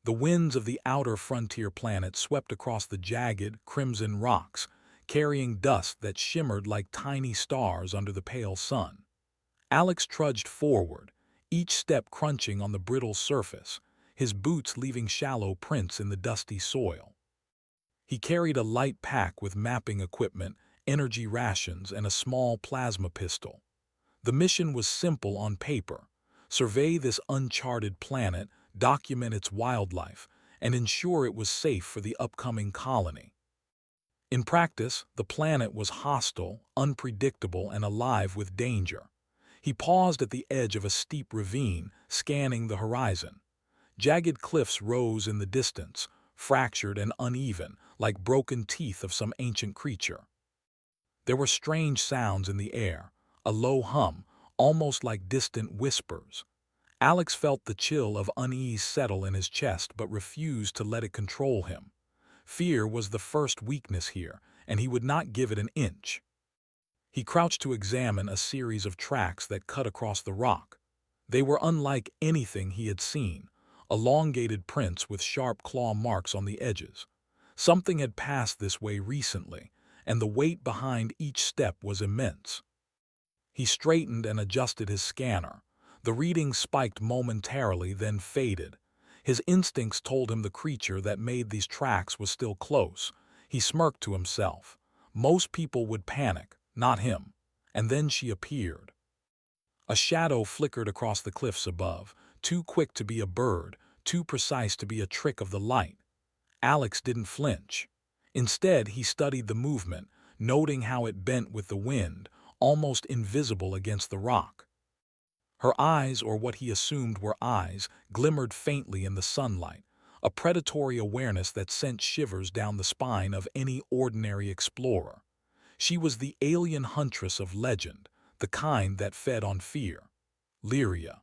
The winds of the outer frontier planet swept across the jagged, crimson rocks, carrying dust that shimmered like tiny stars under the pale sun. Alex trudged forward, each step crunching on the brittle surface, his boots leaving shallow prints in the dusty soil. He carried a light pack with mapping equipment, energy rations, and a small plasma pistol. The mission was simple on paper: survey this uncharted planet, document its wildlife, and ensure it was safe for the upcoming colony. In practice, the planet was hostile, unpredictable, and alive with danger. He paused at the edge of a steep ravine, scanning the horizon. Jagged cliffs rose in the distance, fractured and uneven, like broken teeth of some ancient creature. There were strange sounds in the air, a low hum, almost like distant whispers. Alex felt the chill of unease settle in his chest but refused to let it control him. Fear was the first weakness here, and he would not give it an inch. He crouched to examine a series of tracks that cut across the rock. They were unlike anything he had seen, elongated prints with sharp claw marks on the edges. Something had passed this way recently, and the weight behind each step was immense. He straightened and adjusted his scanner. The reading spiked momentarily, then faded. His instincts told him the creature that made these tracks was still close. He smirked to himself. Most people would panic, not him. And then she appeared. A shadow flickered across the cliffs above, too quick to be a bird, too precise to be a trick of the light. Alex didn't flinch. Instead, he studied the movement, noting how it bent with the wind, almost invisible against the rock. Her eyes, or what he assumed were eyes, glimmered faintly in the sunlight, a predatory awareness that sent shivers down the spine of any ordinary explorer. She was the alien huntress of legend, the kind that fed on fear. Lyria.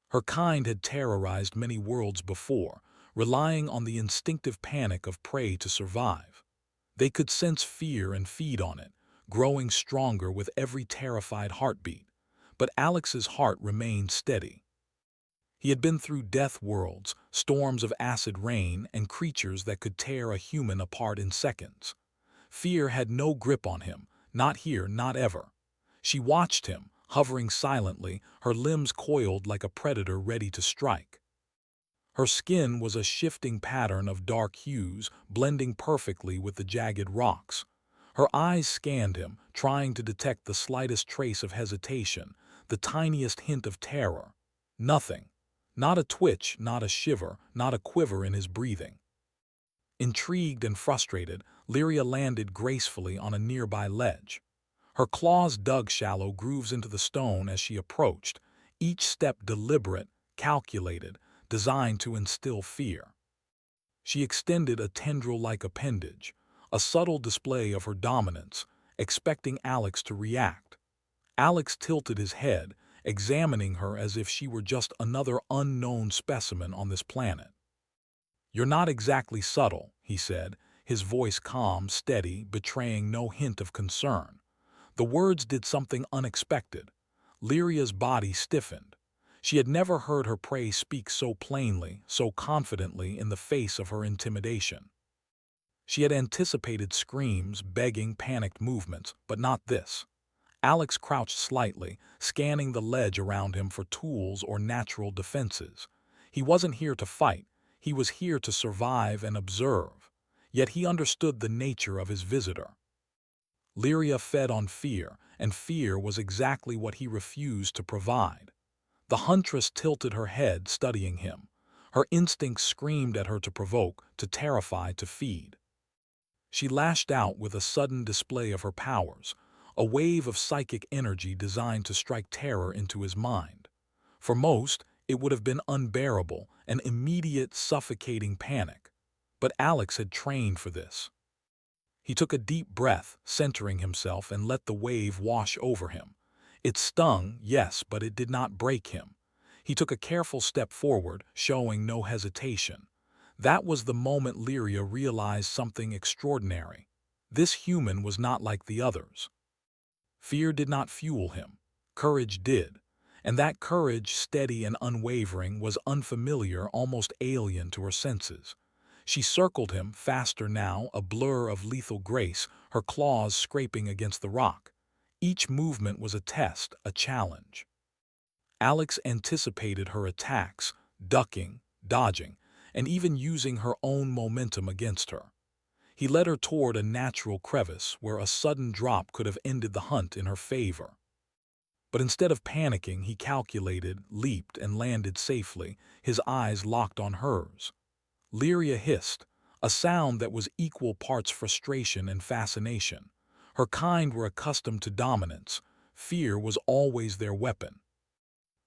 Her kind had terrorized many worlds before, relying on the instinctive panic of prey to survive. They could sense fear and feed on it, growing stronger with every terrified heartbeat. But Alex's heart remained steady. He had been through death worlds, storms of acid rain, and creatures that could tear a human apart in seconds. Fear had no grip on him, not here, not ever. She watched him, hovering silently, her limbs coiled like a predator ready to strike. Her skin was a shifting pattern of dark hues, blending perfectly with the jagged rocks. Her eyes scanned him, trying to detect the slightest trace of hesitation, the tiniest hint of terror. Nothing. Not a twitch, not a shiver, not a quiver in his breathing. Intrigued and frustrated, Lyria landed gracefully on a nearby ledge. Her claws dug shallow grooves into the stone as she approached, each step deliberate, calculated, designed to instill fear. She extended a tendril-like appendage, a subtle display of her dominance, expecting Alex to react. Alex tilted his head, examining her as if she were just another unknown specimen on this planet. "You're not exactly subtle," he said, his voice calm, steady, betraying no hint of concern. The words did something unexpected. Lyria's body stiffened. She had never heard her prey speak so plainly, so confidently in the face of her intimidation. She had anticipated screams, begging, panicked movements, but not this. Alex crouched slightly, scanning the ledge around him for tools or natural defenses. He wasn't here to fight. He was here to survive and observe. Yet he understood the nature of his visitor. Lyria fed on fear, and fear was exactly what he refused to provide. The huntress tilted her head, studying him. Her instincts screamed at her to provoke, to terrify, to feed. She lashed out with a sudden display of her powers, a wave of psychic energy designed to strike terror into his mind. For most, it would have been unbearable, an immediate, suffocating panic. But Alex had trained for this. He took a deep breath, centering himself, and let the wave wash over him. It stung, yes, but it did not break him. He took a careful step forward, showing no hesitation. That was the moment Lyria realized something extraordinary. This human was not like the others. Fear did not fuel him. Courage did. And that courage, steady and unwavering, was unfamiliar, almost alien to her senses. She circled him, faster now, a blur of lethal grace, her claws scraping against the rock. Each movement was a test, a challenge. Alex anticipated her attacks, ducking, dodging, and even using her own momentum against her. He led her toward a natural crevice where a sudden drop could have ended the hunt in her favor. But instead of panicking, he calculated, leaped, and landed safely, his eyes locked on hers. Lyria hissed, a sound that was equal parts frustration and fascination. Her kind were accustomed to dominance. Fear was always their weapon.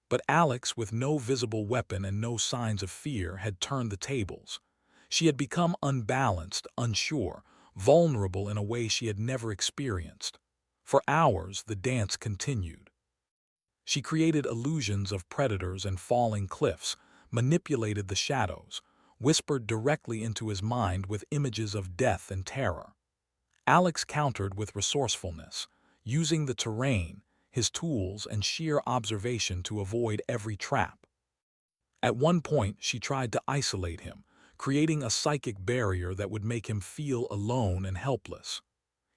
But Alex, with no visible weapon and no signs of fear, had turned the tables. She had become unbalanced, unsure, vulnerable in a way she had never experienced. For hours, the dance continued. She created illusions of predators and falling cliffs, manipulated the shadows, whispered directly into his mind with images of death and terror. Alex countered with resourcefulness, using the terrain, his tools, and sheer observation to avoid every trap. At one point, she tried to isolate him, creating a psychic barrier that would make him feel alone and helpless.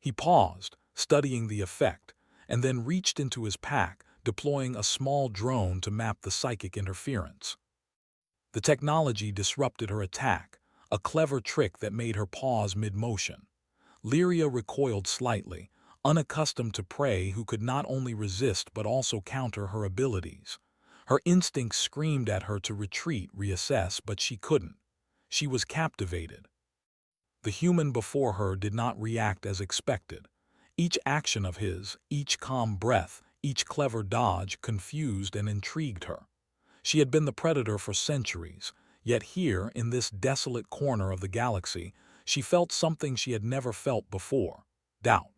He paused, studying the effect, and then reached into his pack, deploying a small drone to map the psychic interference. The technology disrupted her attack, a clever trick that made her pause mid-motion. Lyria recoiled slightly, unaccustomed to prey who could not only resist but also counter her abilities. Her instincts screamed at her to retreat, reassess, but she couldn't. She was captivated. The human before her did not react as expected. Each action of his, each calm breath, each clever dodge confused and intrigued her. She had been the predator for centuries, yet here, in this desolate corner of the galaxy, she felt something she had never felt before: doubt.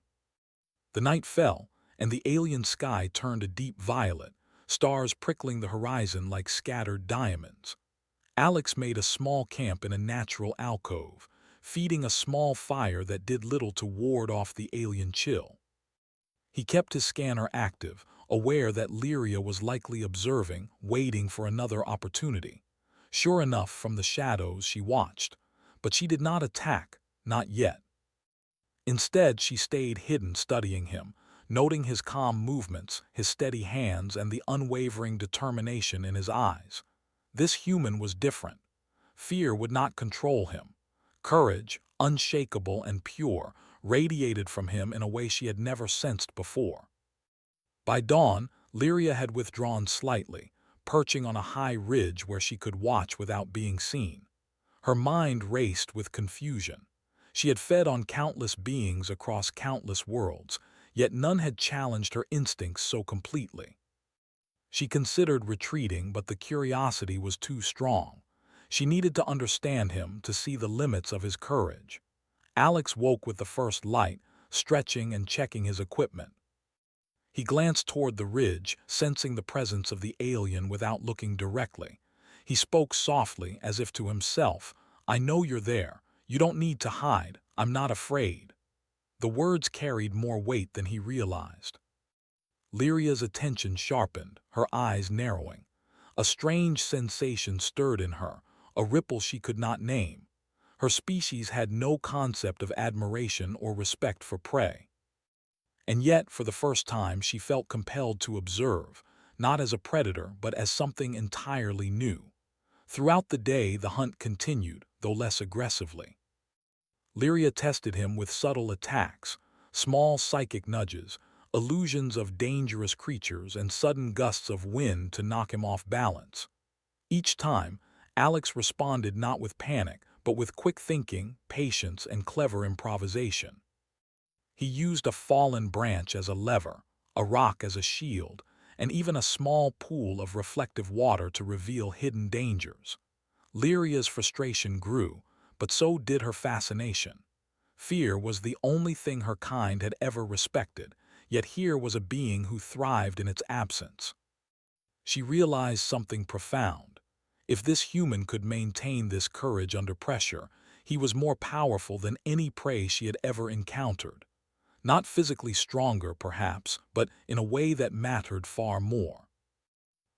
The night fell, and the alien sky turned a deep violet, stars prickling the horizon like scattered diamonds. Alex made a small camp in a natural alcove, feeding a small fire that did little to ward off the alien chill. He kept his scanner active, aware that Lyria was likely observing, waiting for another opportunity. Sure enough, from the shadows she watched, but she did not attack, not yet. Instead, she stayed hidden, studying him, noting his calm movements, his steady hands, and the unwavering determination in his eyes. This human was different. Fear would not control him. Courage, unshakable and pure, radiated from him in a way she had never sensed before. By dawn, Lyria had withdrawn slightly, perching on a high ridge where she could watch without being seen. Her mind raced with confusion. She had fed on countless beings across countless worlds, yet none had challenged her instincts so completely. She considered retreating, but the curiosity was too strong. She needed to understand him, to see the limits of his courage. Alex woke with the first light, stretching and checking his equipment. He glanced toward the ridge, sensing the presence of the alien without looking directly. He spoke softly, as if to himself, "I know you're there. You don't need to hide. I'm not afraid." The words carried more weight than he realized. Lyria's attention sharpened, her eyes narrowing. A strange sensation stirred in her, a ripple she could not name. Her species had no concept of admiration or respect for prey. And yet, for the first time, she felt compelled to observe, not as a predator, but as something entirely new. Throughout the day, the hunt continued, though less aggressively. Lyria tested him with subtle attacks, small psychic nudges, illusions of dangerous creatures, and sudden gusts of wind to knock him off balance. Each time, Alex responded not with panic, but with quick thinking, patience, and clever improvisation. He used a fallen branch as a lever, a rock as a shield, and even a small pool of reflective water to reveal hidden dangers. Lyria's frustration grew, but so did her fascination. Fear was the only thing her kind had ever respected, yet here was a being who thrived in its absence. She realized something profound. If this human could maintain this courage under pressure, he was more powerful than any prey she had ever encountered. Not physically stronger, perhaps, but in a way that mattered far more.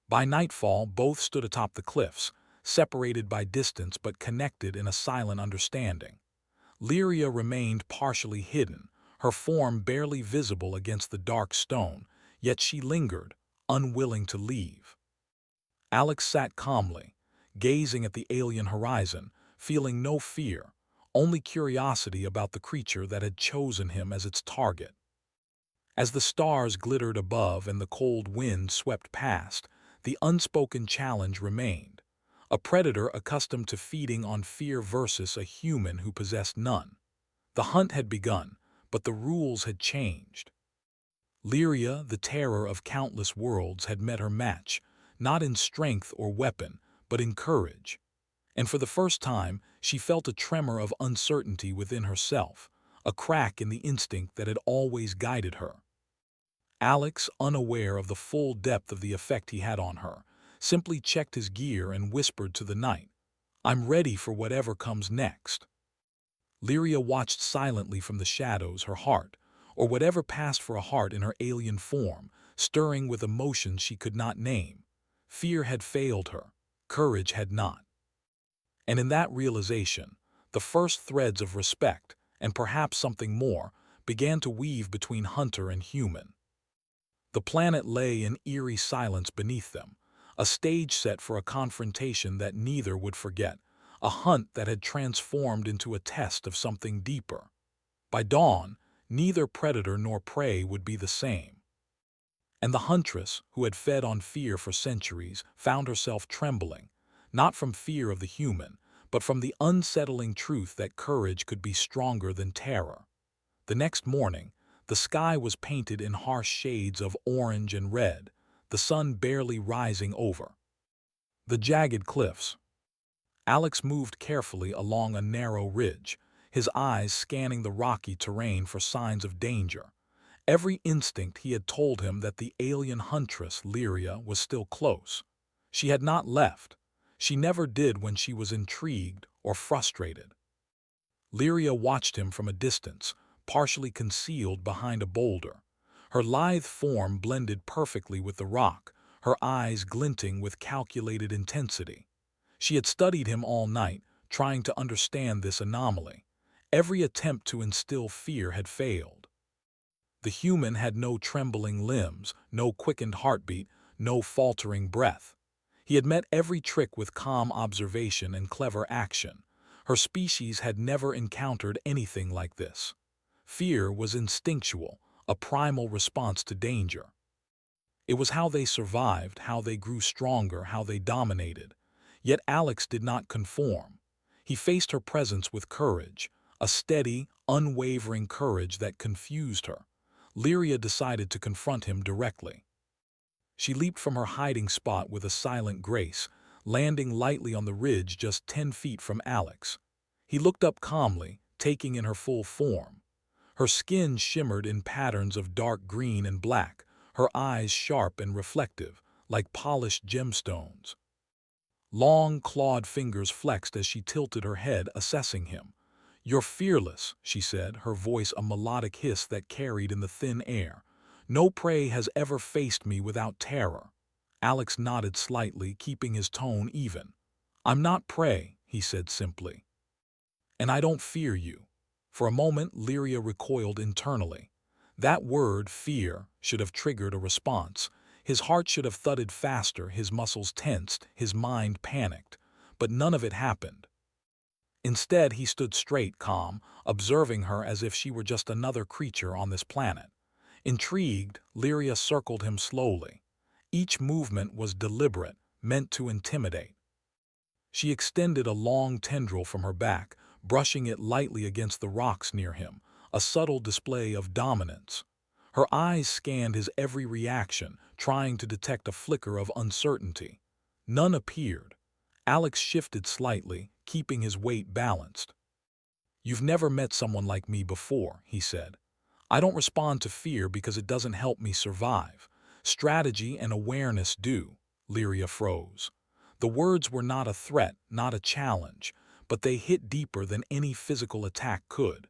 By nightfall, both stood atop the cliffs, separated by distance but connected in a silent understanding. Lyria remained partially hidden, her form barely visible against the dark stone, yet she lingered, unwilling to leave. Alex sat calmly, gazing at the alien horizon, feeling no fear, only curiosity about the creature that had chosen him as its target. As the stars glittered above and the cold wind swept past, the unspoken challenge remained. A predator accustomed to feeding on fear versus a human who possessed none. The hunt had begun, but the rules had changed. Lyria, the terror of countless worlds, had met her match, not in strength or weapon, but in courage. And for the first time, she felt a tremor of uncertainty within herself, a crack in the instinct that had always guided her. Alex, unaware of the full depth of the effect he had on her, simply checked his gear and whispered to the night, "I'm ready for whatever comes next." Lyria watched silently from the shadows, her heart, or whatever passed for a heart in her alien form, stirring with emotions she could not name. Fear had failed her, courage had not. And in that realization, the first threads of respect, and perhaps something more, began to weave between hunter and human. The planet lay in eerie silence beneath them, a stage set for a confrontation that neither would forget, a hunt that had transformed into a test of something deeper. By dawn, neither predator nor prey would be the same. And the huntress, who had fed on fear for centuries, found herself trembling, not from fear of the human, but from the unsettling truth that courage could be stronger than terror. The next morning, the sky was painted in harsh shades of orange and red, the sun barely rising over the jagged cliffs. Alex moved carefully along a narrow ridge, his eyes scanning the rocky terrain for signs of danger. Every instinct he had told him that the alien huntress, Lyria, was still close. She had not left. She never did when she was intrigued or frustrated. Lyria watched him from a distance, partially concealed behind a boulder. Her lithe form blended perfectly with the rock, her eyes glinting with calculated intensity. She had studied him all night, trying to understand this anomaly. Every attempt to instill fear had failed. The human had no trembling limbs, no quickened heartbeat, no faltering breath. He had met every trick with calm observation and clever action. Her species had never encountered anything like this. Fear was instinctual, a primal response to danger. It was how they survived, how they grew stronger, how they dominated. Yet Alex did not conform. He faced her presence with courage, a steady, unwavering courage that confused her. Lyria decided to confront him directly. She leaped from her hiding spot with a silent grace, landing lightly on the ridge just 10 feet from Alex. He looked up calmly, taking in her full form. Her skin shimmered in patterns of dark green and black, her eyes sharp and reflective, like polished gemstones. Long, clawed fingers flexed as she tilted her head, assessing him. "You're fearless," she said, her voice a melodic hiss that carried in the thin air. "No prey has ever faced me without terror." Alex nodded slightly, keeping his tone even. "I'm not prey," he said simply. "And I don't fear you." For a moment, Lyria recoiled internally. That word, fear, should have triggered a response. His heart should have thudded faster, his muscles tensed, his mind panicked. But none of it happened. Instead, he stood straight, calm, observing her as if she were just another creature on this planet. Intrigued, Lyria circled him slowly. Each movement was deliberate, meant to intimidate. She extended a long tendril from her back, brushing it lightly against the rocks near him, a subtle display of dominance. Her eyes scanned his every reaction, trying to detect a flicker of uncertainty. None appeared. Alex shifted slightly, keeping his weight balanced. "You've never met someone like me before," he said. "I don't respond to fear because it doesn't help me survive. Strategy and awareness do." Lyria froze. The words were not a threat, not a challenge, but they hit deeper than any physical attack could.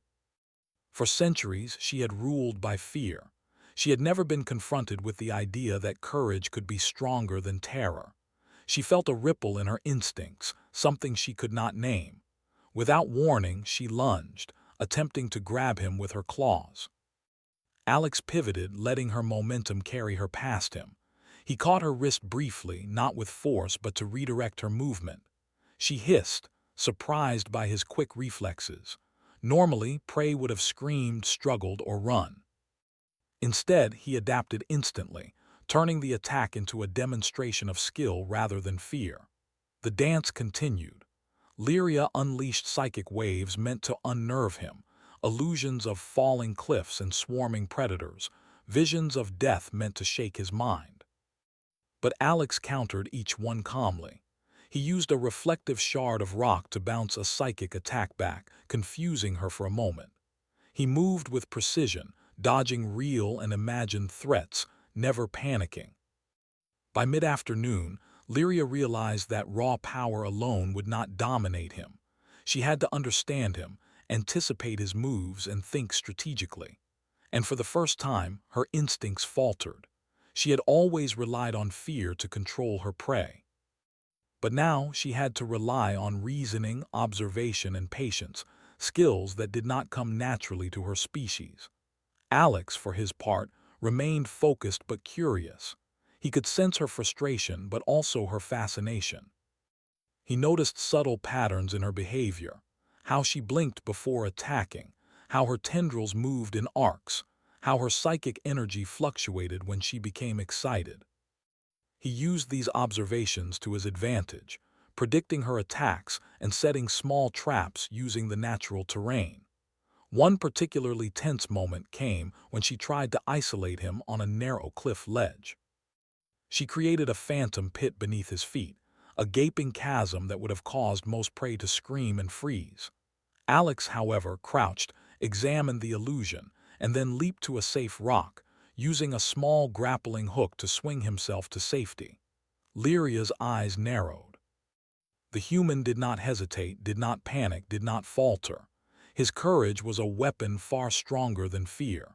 For centuries, she had ruled by fear. She had never been confronted with the idea that courage could be stronger than terror. She felt a ripple in her instincts, something she could not name. Without warning, she lunged, attempting to grab him with her claws. Alex pivoted, letting her momentum carry her past him. He caught her wrist briefly, not with force but to redirect her movement. She hissed, surprised by his quick reflexes. Normally, prey would have screamed, struggled, or run. Instead, he adapted instantly, turning the attack into a demonstration of skill rather than fear. The dance continued. Lyria unleashed psychic waves meant to unnerve him, illusions of falling cliffs and swarming predators, visions of death meant to shake his mind. But Alex countered each one calmly. He used a reflective shard of rock to bounce a psychic attack back, confusing her for a moment. He moved with precision, dodging real and imagined threats, never panicking. By mid-afternoon, Lyria realized that raw power alone would not dominate him. She had to understand him, anticipate his moves, and think strategically. And for the first time, her instincts faltered. She had always relied on fear to control her prey. But now she had to rely on reasoning, observation, and patience, skills that did not come naturally to her species. Alex, for his part, remained focused but curious. He could sense her frustration but also her fascination. He noticed subtle patterns in her behavior, how she blinked before attacking, how her tendrils moved in arcs, how her psychic energy fluctuated when she became excited. He used these observations to his advantage, predicting her attacks and setting small traps using the natural terrain. One particularly tense moment came when she tried to isolate him on a narrow cliff ledge. She created a phantom pit beneath his feet, a gaping chasm that would have caused most prey to scream and freeze. Alex, however, crouched, examined the illusion, and then leaped to a safe rock, using a small grappling hook to swing himself to safety. Lyria's eyes narrowed. The human did not hesitate, did not panic, did not falter. His courage was a weapon far stronger than fear.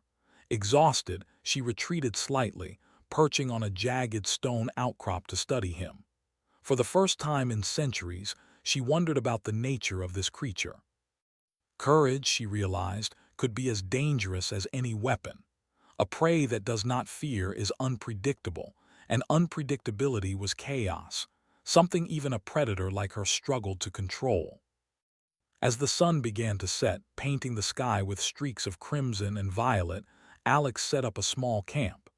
Exhausted, she retreated slightly, perching on a jagged stone outcrop to study him. For the first time in centuries, she wondered about the nature of this creature. Courage, she realized, could be as dangerous as any weapon. A prey that does not fear is unpredictable, and unpredictability was chaos, something even a predator like her struggled to control. As the sun began to set, painting the sky with streaks of crimson and violet, Alex set up a small camp.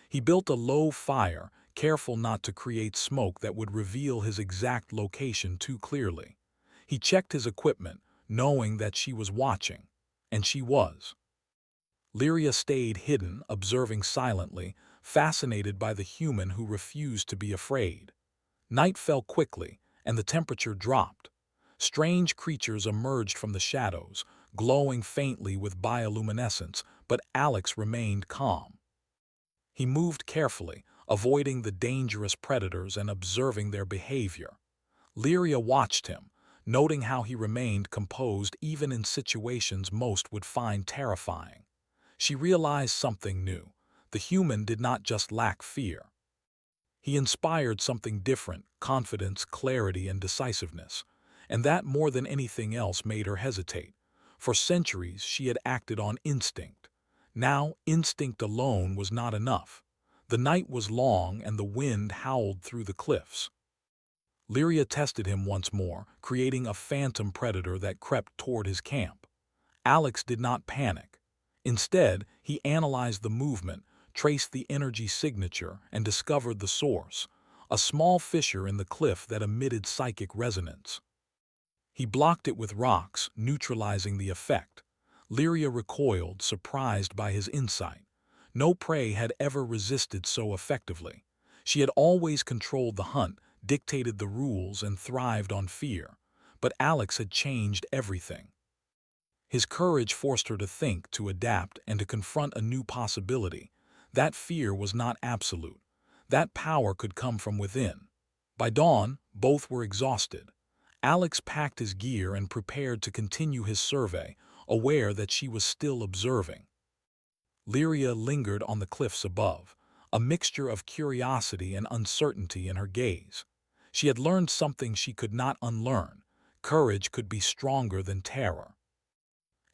He built a low fire, careful not to create smoke that would reveal his exact location too clearly. He checked his equipment, knowing that she was watching. And she was. Lyria stayed hidden, observing silently, fascinated by the human who refused to be afraid. Night fell quickly, and the temperature dropped. Strange creatures emerged from the shadows, glowing faintly with bioluminescence, but Alex remained calm. He moved carefully, avoiding the dangerous predators and observing their behavior. Lyria watched him, noting how he remained composed even in situations most would find terrifying. She realized something new. The human did not just lack fear. He inspired something different, confidence, clarity, and decisiveness. And that more than anything else made her hesitate. For centuries, she had acted on instinct. Now, instinct alone was not enough. The night was long and the wind howled through the cliffs. Lyria tested him once more, creating a phantom predator that crept toward his camp. Alex did not panic. Instead, he analyzed the movement, traced the energy signature, and discovered the source, a small fissure in the cliff that emitted psychic resonance. He blocked it with rocks, neutralizing the effect. Lyria recoiled, surprised by his insight. No prey had ever resisted so effectively. She had always controlled the hunt, dictated the rules, and thrived on fear. But Alex had changed everything. His courage forced her to think, to adapt, and to confront a new possibility. That fear was not absolute. That power could come from within. By dawn, both were exhausted. Alex packed his gear and prepared to continue his survey, aware that she was still observing. Lyria lingered on the cliffs above, a mixture of curiosity and uncertainty in her gaze. She had learned something she could not unlearn. Courage could be stronger than terror.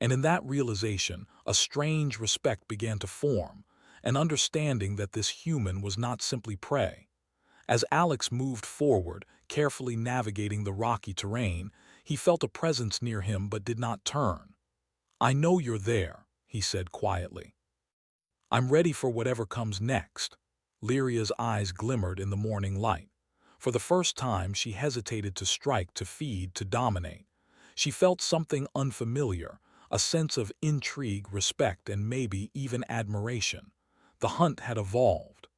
And in that realization, a strange respect began to form, an understanding that this human was not simply prey. As Alex moved forward, carefully navigating the rocky terrain, he felt a presence near him but did not turn. "I know you're there," he said quietly. "I'm ready for whatever comes next." Lyria's eyes glimmered in the morning light. For the first time, she hesitated to strike, to feed, to dominate. She felt something unfamiliar, a sense of intrigue, respect, and maybe even admiration. The hunt had evolved.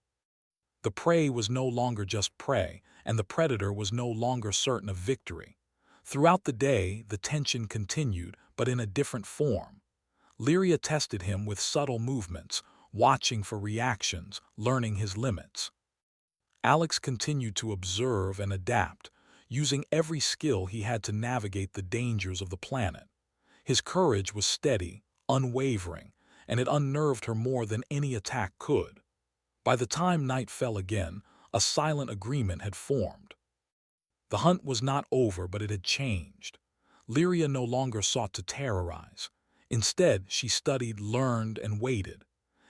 The prey was no longer just prey, and the predator was no longer certain of victory. Throughout the day, the tension continued, but in a different form. Lyria tested him with subtle movements, watching for reactions, learning his limits. Alex continued to observe and adapt, using every skill he had to navigate the dangers of the planet. His courage was steady, unwavering, and it unnerved her more than any attack could. By the time night fell again, a silent agreement had formed. The hunt was not over, but it had changed. Lyria no longer sought to terrorize. Instead, she studied, learned, and waited.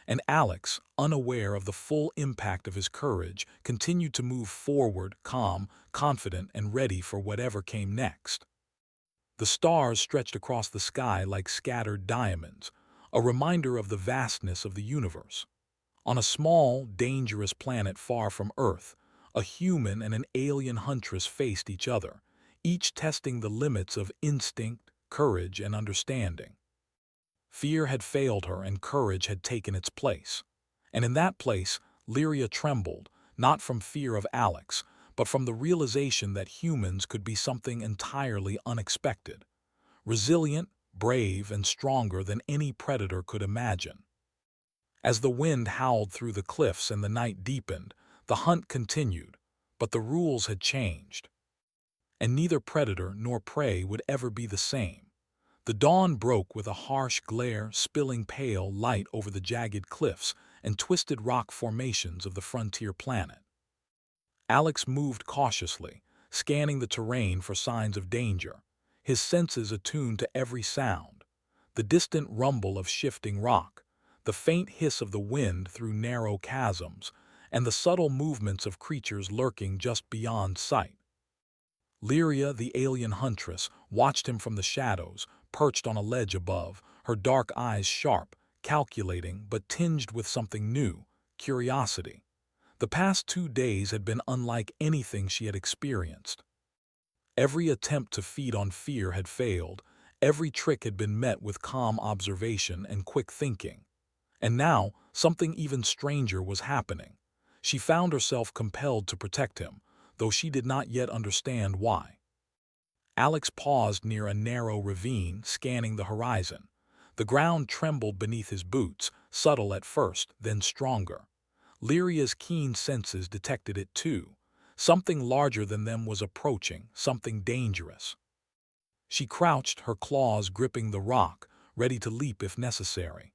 And Alex, unaware of the full impact of his courage, continued to move forward, calm, confident, and ready for whatever came next. The stars stretched across the sky like scattered diamonds, a reminder of the vastness of the universe. On a small, dangerous planet far from Earth, a human and an alien huntress faced each other, each testing the limits of instinct, courage, and understanding. Fear had failed her and courage had taken its place. And in that place, Lyria trembled, not from fear of Alex, but from the realization that humans could be something entirely unexpected, resilient, brave, and stronger than any predator could imagine. As the wind howled through the cliffs and the night deepened, the hunt continued, but the rules had changed. And neither predator nor prey would ever be the same. The dawn broke with a harsh glare, spilling pale light over the jagged cliffs and twisted rock formations of the frontier planet. Alex moved cautiously, scanning the terrain for signs of danger, his senses attuned to every sound: the distant rumble of shifting rock, the faint hiss of the wind through narrow chasms, and the subtle movements of creatures lurking just beyond sight. Lyria, the alien huntress, watched him from the shadows, perched on a ledge above, her dark eyes sharp, calculating but tinged with something new: curiosity. The past 2 days had been unlike anything she had experienced. Every attempt to feed on fear had failed, every trick had been met with calm observation and quick thinking. And now, something even stranger was happening. She found herself compelled to protect him, though she did not yet understand why. Alex paused near a narrow ravine, scanning the horizon. The ground trembled beneath his boots, subtle at first, then stronger. Lyria's keen senses detected it too. Something larger than them was approaching, something dangerous. She crouched, her claws gripping the rock, ready to leap if necessary.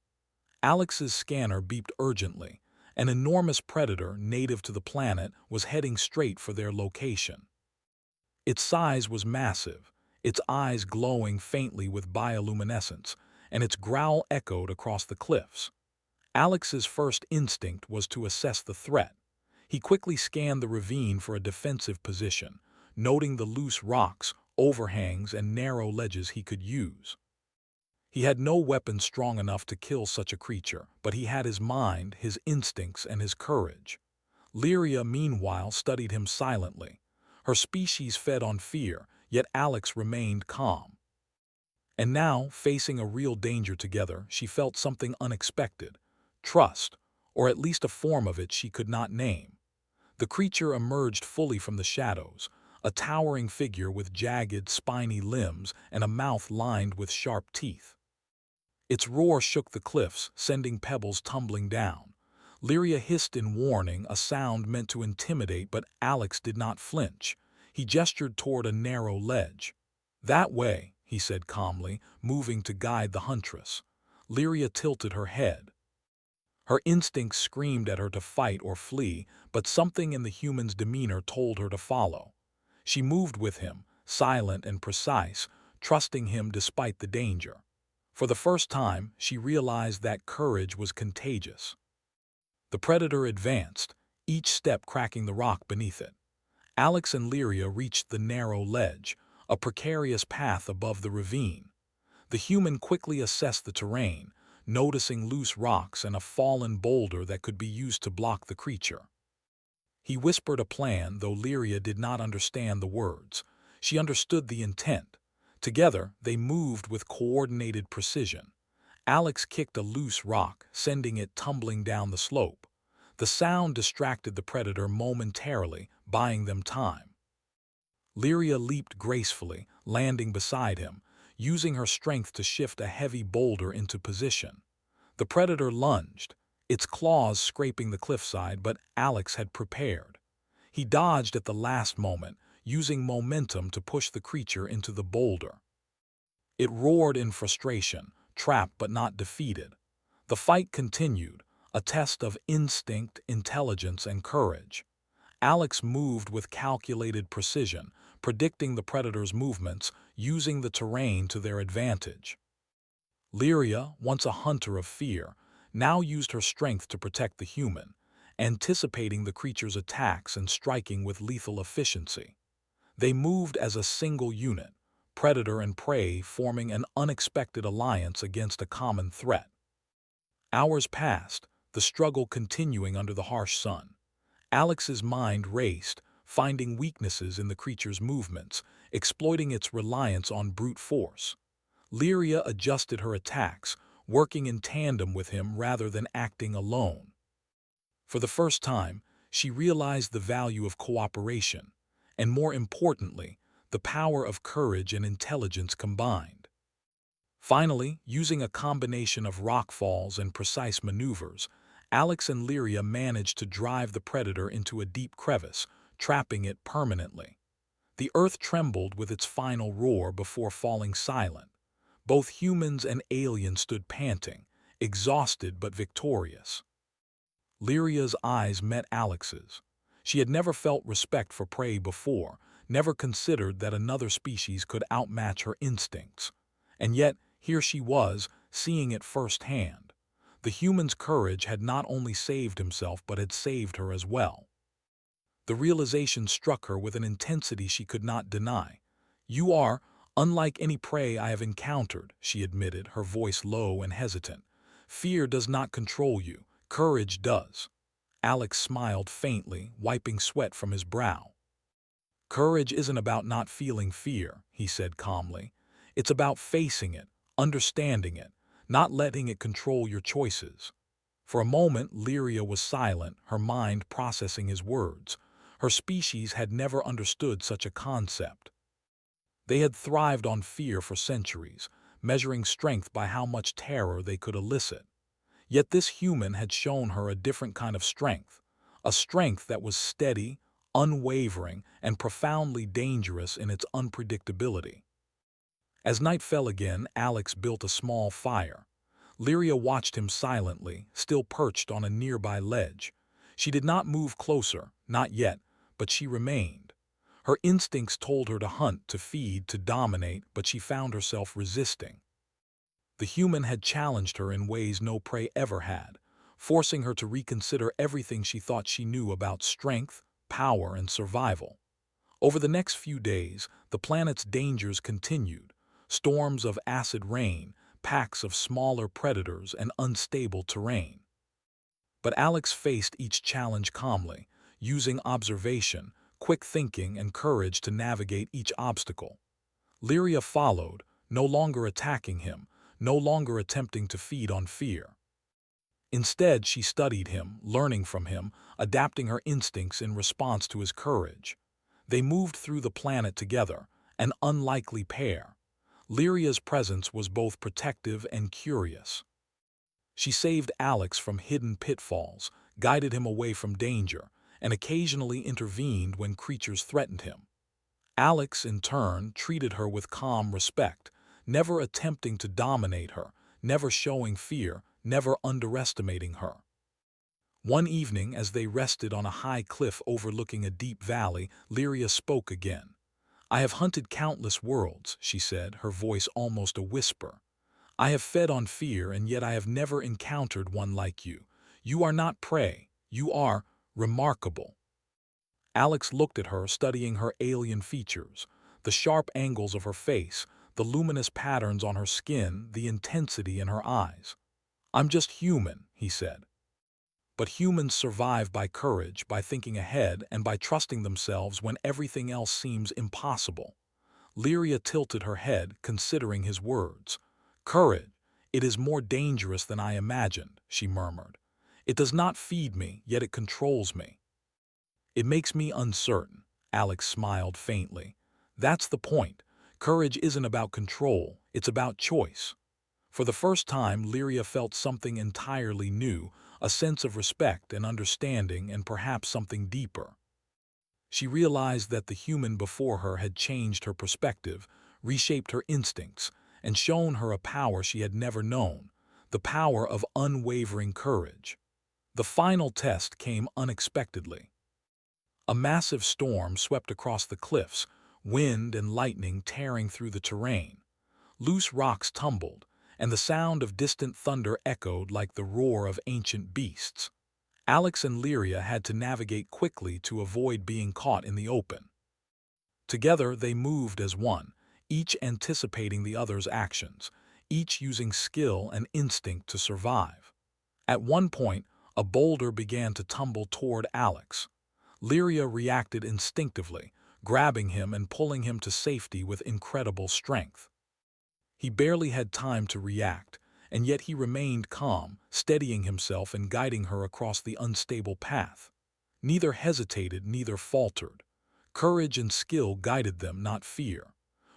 Alex's scanner beeped urgently. An enormous predator, native to the planet, was heading straight for their location. Its size was massive, its eyes glowing faintly with bioluminescence, and its growl echoed across the cliffs. Alex's first instinct was to assess the threat. He quickly scanned the ravine for a defensive position, noting the loose rocks, overhangs, and narrow ledges he could use. He had no weapon strong enough to kill such a creature, but he had his mind, his instincts, and his courage. Lyria, meanwhile, studied him silently. Her species fed on fear, yet Alex remained calm. And now, facing a real danger together, she felt something unexpected: trust, or at least a form of it she could not name. The creature emerged fully from the shadows, a towering figure with jagged, spiny limbs and a mouth lined with sharp teeth. Its roar shook the cliffs, sending pebbles tumbling down. Lyria hissed in warning, a sound meant to intimidate, but Alex did not flinch. He gestured toward a narrow ledge. "That way," he said calmly, moving to guide the huntress. Lyria tilted her head. Her instincts screamed at her to fight or flee, but something in the human's demeanor told her to follow. She moved with him, silent and precise, trusting him despite the danger. For the first time, she realized that courage was contagious. The predator advanced, each step cracking the rock beneath it. Alex and Lyria reached the narrow ledge, a precarious path above the ravine. The human quickly assessed the terrain, noticing loose rocks and a fallen boulder that could be used to block the creature. He whispered a plan, though Lyria did not understand the words. She understood the intent. Together, they moved with coordinated precision. Alex kicked a loose rock, sending it tumbling down the slope. The sound distracted the predator momentarily, buying them time. Lyria leaped gracefully, landing beside him, using her strength to shift a heavy boulder into position. The predator lunged, its claws scraping the cliffside, but Alex had prepared. He dodged at the last moment, using momentum to push the creature into the boulder. It roared in frustration, trapped but not defeated. The fight continued, a test of instinct, intelligence, and courage. Alex moved with calculated precision, predicting the predator's movements, using the terrain to their advantage. Lyria, once a hunter of fear, now used her strength to protect the human, anticipating the creature's attacks and striking with lethal efficiency. They moved as a single unit, predator and prey forming an unexpected alliance against a common threat. Hours passed, the struggle continuing under the harsh sun. Alex's mind raced, finding weaknesses in the creature's movements, exploiting its reliance on brute force. Lyria adjusted her attacks, working in tandem with him rather than acting alone. For the first time, she realized the value of cooperation, and more importantly, the power of courage and intelligence combined. Finally, using a combination of rock falls and precise maneuvers, Alex and Lyria managed to drive the predator into a deep crevice, trapping it permanently. The earth trembled with its final roar before falling silent. Both humans and aliens stood panting, exhausted but victorious. Lyria's eyes met Alex's. She had never felt respect for prey before, never considered that another species could outmatch her instincts. And yet, here she was, seeing it firsthand. The human's courage had not only saved himself but had saved her as well. The realization struck her with an intensity she could not deny. "You are unlike any prey I have encountered," she admitted, her voice low and hesitant. "Fear does not control you, courage does." Alex smiled faintly, wiping sweat from his brow. "Courage isn't about not feeling fear," he said calmly. "It's about facing it, understanding it, not letting it control your choices." For a moment, Lyria was silent, her mind processing his words. Her species had never understood such a concept. They had thrived on fear for centuries, measuring strength by how much terror they could elicit. Yet this human had shown her a different kind of strength, a strength that was steady, unwavering, and profoundly dangerous in its unpredictability. As night fell again, Alex built a small fire. Lyria watched him silently, still perched on a nearby ledge. She did not move closer, not yet, but she remained. Her instincts told her to hunt, to feed, to dominate, but she found herself resisting. The human had challenged her in ways no prey ever had, forcing her to reconsider everything she thought she knew about strength, power, and survival. Over the next few days, the planet's dangers continued. Storms of acid rain, packs of smaller predators, and unstable terrain. But Alex faced each challenge calmly, using observation, quick thinking, and courage to navigate each obstacle. Lyria followed, no longer attacking him, no longer attempting to feed on fear. Instead, she studied him, learning from him, adapting her instincts in response to his courage. They moved through the planet together, an unlikely pair. Lyria's presence was both protective and curious. She saved Alex from hidden pitfalls, guided him away from danger, and occasionally intervened when creatures threatened him. Alex, in turn, treated her with calm respect, never attempting to dominate her, never showing fear, never underestimating her. One evening, as they rested on a high cliff overlooking a deep valley, Lyria spoke again. "I have hunted countless worlds," she said, her voice almost a whisper. "I have fed on fear, and yet I have never encountered one like you. You are not prey. You are remarkable." Alex looked at her, studying her alien features, the sharp angles of her face, the luminous patterns on her skin, the intensity in her eyes. "I'm just human," he said. "But humans survive by courage, by thinking ahead, and by trusting themselves when everything else seems impossible." Lyria tilted her head, considering his words. "Courage. It is more dangerous than I imagined," she murmured. "It does not feed me, yet it controls me." "It makes me uncertain," Alex smiled faintly. "That's the point. Courage isn't about control, it's about choice." For the first time, Lyria felt something entirely new, a sense of respect and understanding, and perhaps something deeper. She realized that the human before her had changed her perspective, reshaped her instincts, and shown her a power she had never known, the power of unwavering courage. The final test came unexpectedly. A massive storm swept across the cliffs, wind and lightning tearing through the terrain. Loose rocks tumbled, and the sound of distant thunder echoed like the roar of ancient beasts. Alex and Lyria had to navigate quickly to avoid being caught in the open. Together they moved as one, each anticipating the other's actions, each using skill and instinct to survive. At one point, a boulder began to tumble toward Alex. Lyria reacted instinctively, grabbing him and pulling him to safety with incredible strength. He barely had time to react, and yet he remained calm, steadying himself and guiding her across the unstable path. Neither hesitated, neither faltered. Courage and skill guided them, not fear.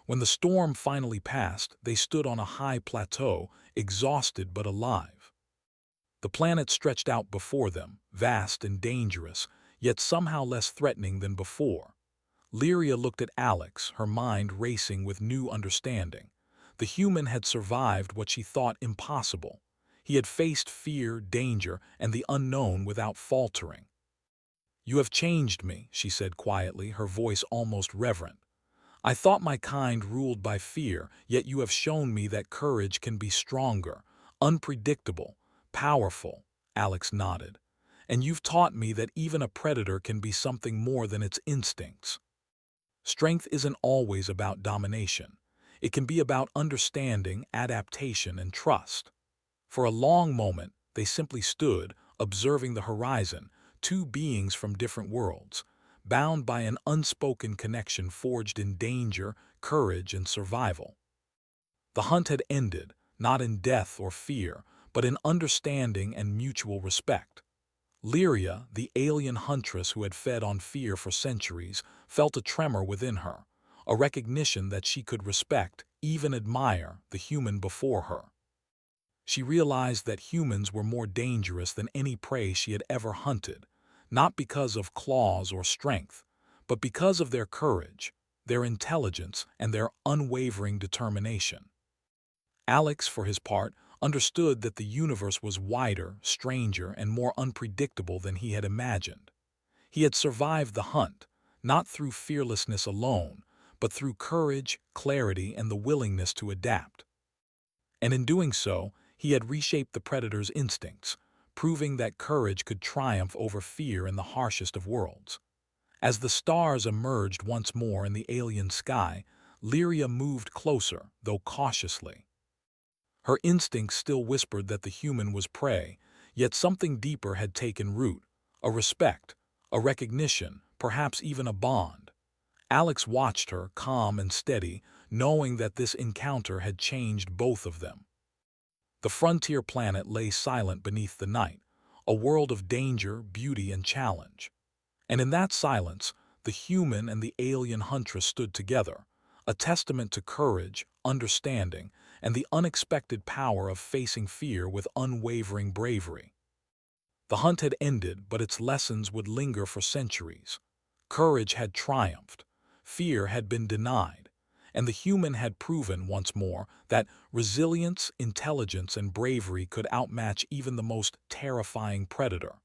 When the storm finally passed, they stood on a high plateau, exhausted but alive. The planet stretched out before them, vast and dangerous, yet somehow less threatening than before. Lyria looked at Alex, her mind racing with new understanding. The human had survived what she thought impossible. He had faced fear, danger, and the unknown without faltering. "You have changed me," she said quietly, her voice almost reverent. "I thought my kind ruled by fear, yet you have shown me that courage can be stronger, unpredictable, powerful." Alex nodded. "And you've taught me that even a predator can be something more than its instincts. Strength isn't always about domination. It can be about understanding, adaptation, and trust." For a long moment, they simply stood, observing the horizon, two beings from different worlds, bound by an unspoken connection forged in danger, courage, and survival. The hunt had ended, not in death or fear, but in understanding and mutual respect. Lyria, the alien huntress who had fed on fear for centuries, felt a tremor within her, a recognition that she could respect, even admire, the human before her. She realized that humans were more dangerous than any prey she had ever hunted, not because of claws or strength, but because of their courage, their intelligence, and their unwavering determination. Alex, for his part, understood that the universe was wider, stranger, and more unpredictable than he had imagined. He had survived the hunt, not through fearlessness alone, but through courage, clarity, and the willingness to adapt. And in doing so, he had reshaped the predator's instincts, proving that courage could triumph over fear in the harshest of worlds. As the stars emerged once more in the alien sky, Lyria moved closer, though cautiously. Her instincts still whispered that the human was prey, yet something deeper had taken root, a respect, a recognition, perhaps even a bond. Alex watched her, calm and steady, knowing that this encounter had changed both of them. The frontier planet lay silent beneath the night, a world of danger, beauty, and challenge. And in that silence, the human and the alien huntress stood together, a testament to courage, understanding, and the unexpected power of facing fear with unwavering bravery. The hunt had ended, but its lessons would linger for centuries. Courage had triumphed, fear had been denied, and the human had proven once more that resilience, intelligence, and bravery could outmatch even the most terrifying predator.